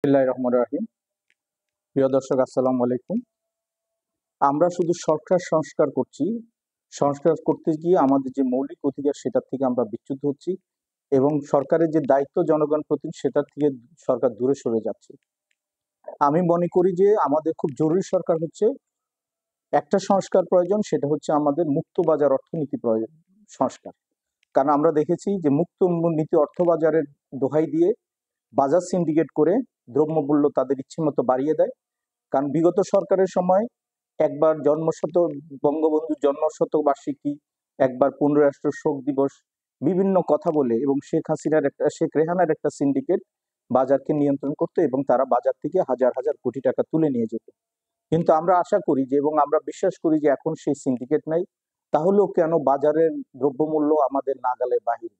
বিসমিল্লাহির রহমানির রহিম। প্রিয় দর্শক, আসসালামু আলাইকুম। আমরা শুধু সরকার সংস্কার করছি, সংস্কার করতে গিয়ে আমাদের যে মৌলিক অধিকার সেটার থেকে আমরা বিচ্যুত হচ্ছি এবং সরকারের যে দায়িত্ব জনগণ প্রতি সেটার থেকে সরকার দূরে সরে যাচ্ছে। আমি মনে করি যে আমাদের খুব জরুরি সরকার হচ্ছে একটা সংস্কার প্রয়োজন, সেটা হচ্ছে আমাদের মুক্ত বাজার অর্থনীতি প্রয়োজন সংস্কার। কারণ আমরা দেখেছি যে মুক্ত নীতি অর্থ বাজারের দোহাই দিয়ে বাজার সিন্ডিকেট করে দ্রব্যমূল্য তাদের ইচ্ছে মতো বাড়িয়ে দেয়। কারণ বিগত সরকারের সময় একবার বঙ্গবন্ধুর জন্মশতবার্ষিকী, একবার 15 রাষ্ট্র শোক দিবস, বিভিন্ন কথা বলে এবং শেখ রেহানার একটা সিন্ডিকেট বাজারকে নিয়ন্ত্রণ করতো এবং তারা বাজার থেকে হাজার হাজার কোটি টাকা তুলে নিয়ে যেত। কিন্তু আমরা আশা করি যে এবং আমরা বিশ্বাস করি যে এখন সেই সিন্ডিকেট নাই। তাহলেও কেন বাজারের দ্রব্যমূল্য আমাদের নাগালের বাহিরে?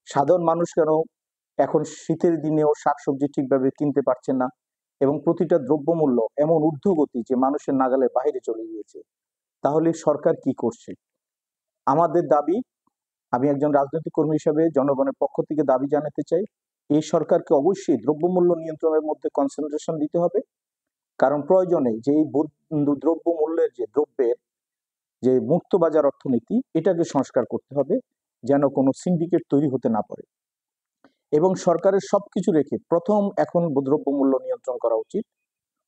সাধারণ মানুষ কেন এখন শীতের দিনেও শাকসবজি ঠিকভাবে কিনতে পারছে না এবং প্রতিটা দ্রব্যমূল্য এমন ঊর্ধ্বগতি যে মানুষের নাগালের বাইরে চলে গিয়েছে? তাহলে সরকার কি করছে? আমাদের দাবি, আমি একজন রাজনৈতিক কর্মী হিসেবে জনগণের পক্ষ থেকে দাবি জানাতে চাই, এই সরকারকে অবশ্যই দ্রব্যমূল্য নিয়ন্ত্রণের মধ্যে কনসেন্ট্রেশন দিতে হবে। কারণ প্রয়োজনে যে এই দ্রব্যমূল্যের যে দ্রব্যের যে মুক্ত বাজার অর্থনীতি, এটাকে সংস্কার করতে হবে যেন কোনো সিন্ডিকেট তৈরি হতে না পারে। এবং সরকারের সবকিছু রেখে প্রথম এখন দ্রব্যমূল্য নিয়ন্ত্রণ করা উচিত।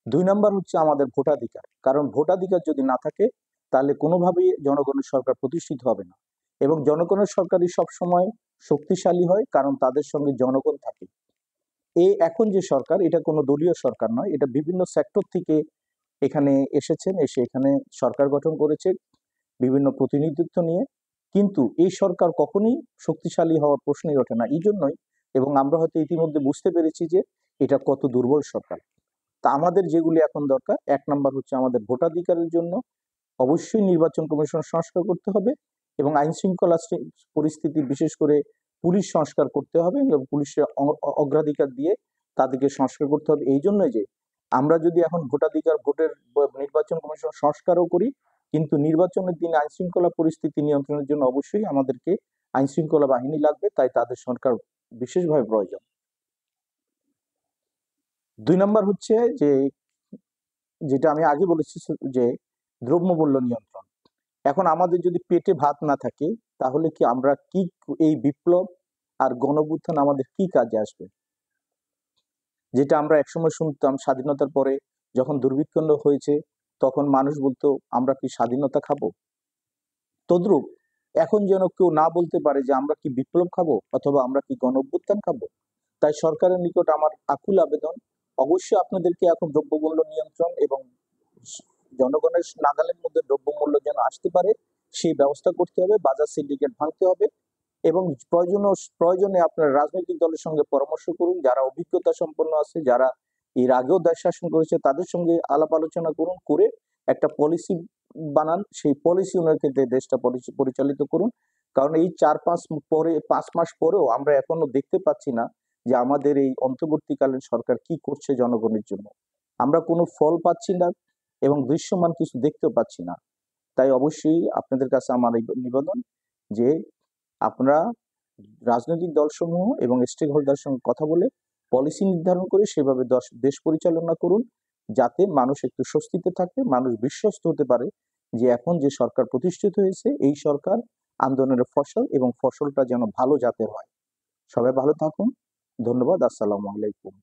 2 নম্বর হচ্ছে আমাদের ভোটাধিকার। কারণ ভোটাধিকার যদি না থাকে তাহলে কোনোভাবেই জনগণের সরকার প্রতিষ্ঠিত হবে না। এবং জনগণের সরকারই সবসময় শক্তিশালী হয়, কারণ তাদের সঙ্গে জনগণ থাকে। এখন যে সরকার, এটা কোনো দলীয় সরকার নয়, এটা বিভিন্ন সেক্টর থেকে এখানে এসে এখানে সরকার গঠন করেছে বিভিন্ন প্রতিনিধিত্ব নিয়ে। কিন্তু এই সরকার কখনোই শক্তিশালী হওয়ার প্রশ্নই ওঠে না। এই জন্যই এবং আমরা হয়তো ইতিমধ্যে বুঝতে পেরেছি যে এটা কত দুর্বল সরকার। তা আমাদের যেগুলি এখন দরকার, 1 নম্বর হচ্ছে আমাদের ভোটাধিকারের জন্য অবশ্যই নির্বাচন কমিশন সংস্কার করতে হবে এবং আইন শৃঙ্খলা পরিস্থিতি, বিশেষ করে পুলিশ সংস্কার করতে হবে এবং পুলিশের অগ্রাধিকার দিয়ে তাদেরকে সংস্কার করতে হবে। এই জন্যই যে আমরা যদি এখন নির্বাচন কমিশন সংস্কারও করি, কিন্তু নির্বাচনের দিন আইন শৃঙ্খলা পরিস্থিতি নিয়ন্ত্রণের জন্য অবশ্যই আমাদেরকে আইন শৃঙ্খলা বাহিনী লাগবে, তাই তাদের সরকার বিশেষভাবে প্রয়োজন। 2 নম্বর হচ্ছে যে যেটা আমি আগে বলেছি যে দ্রব্যমূল্য নিয়ন্ত্রণ। এখন আমাদের যদি পেটে ভাত না থাকে তাহলে কি আমরা কি এই বিপ্লব আর গণঅভ্যুত্থান আমাদের কি কাজে আসবে? যেটা আমরা একসময় শুনতাম স্বাধীনতার পরে যখন দুর্ভিক্ষ হয়েছে তখন মানুষ বলতো আমরা কি স্বাধীনতা খাবো? তদ্রূপ এখন যেন কেউ না বলতে পারে যে আমরা কি বিপ্লব খাবো অথবা আমরা কি গণঅভ্যুত্থান খাবো। তাই সরকারের নিকট আমার আকুল আবেদন, অবশ্যই আপনাদেরকে এখন দ্রব্যমূল্য নিয়ন্ত্রণ এবং জনগণের নাগালের মধ্যে দ্রব্যমূল্য যেন আসতে পারে সেই ব্যবস্থা করতে হবে। বাজার সিন্ডিকেট ভাঙতে হবে এবং প্রয়োজনে আপনার রাজনৈতিক দলের সঙ্গে পরামর্শ করুন, যারা অভিজ্ঞতা সম্পন্ন আছে, যারা এর আগেও দেশ শাসন করেছে, তাদের সঙ্গে আলাপ আলোচনা করুন, করে একটা পলিসি বানান, সেই পলিসি অনুযায়ী দেশটা পরিচালিত করুন। কারণ এই 5 মাস পরেও আমরা এখনো দেখতে পাচ্ছি না যে আমাদের এই অন্তর্বর্তীকালীন সরকার কি করছে জনগণের জন্য। আমরা কোনো ফল পাচ্ছি না এবং দৃশ্যমান কিছু দেখতেও পাচ্ছি না। তাই অবশ্যই আপনাদের কাছে আমার এই নিবেদন যে আপনারা রাজনৈতিক দলসমূহ এবং স্টেক হোল্ডার সঙ্গে কথা বলে পলিসি নির্ধারণ করে সেভাবে দেশ পরিচালনা করুন, যাতে মানুষ একটু স্বস্তিতে থাকে, মানুষ বিশ্বস্ত হতে পারে যে এখন যে সরকার প্রতিষ্ঠিত হয়েছে এই সরকার আন্দোলনের ফসল এবং ফসলটা যেন ভালো জাতের হয়। সবাই ভালো থাকুন। ধন্যবাদ। আসসালামু আলাইকুম।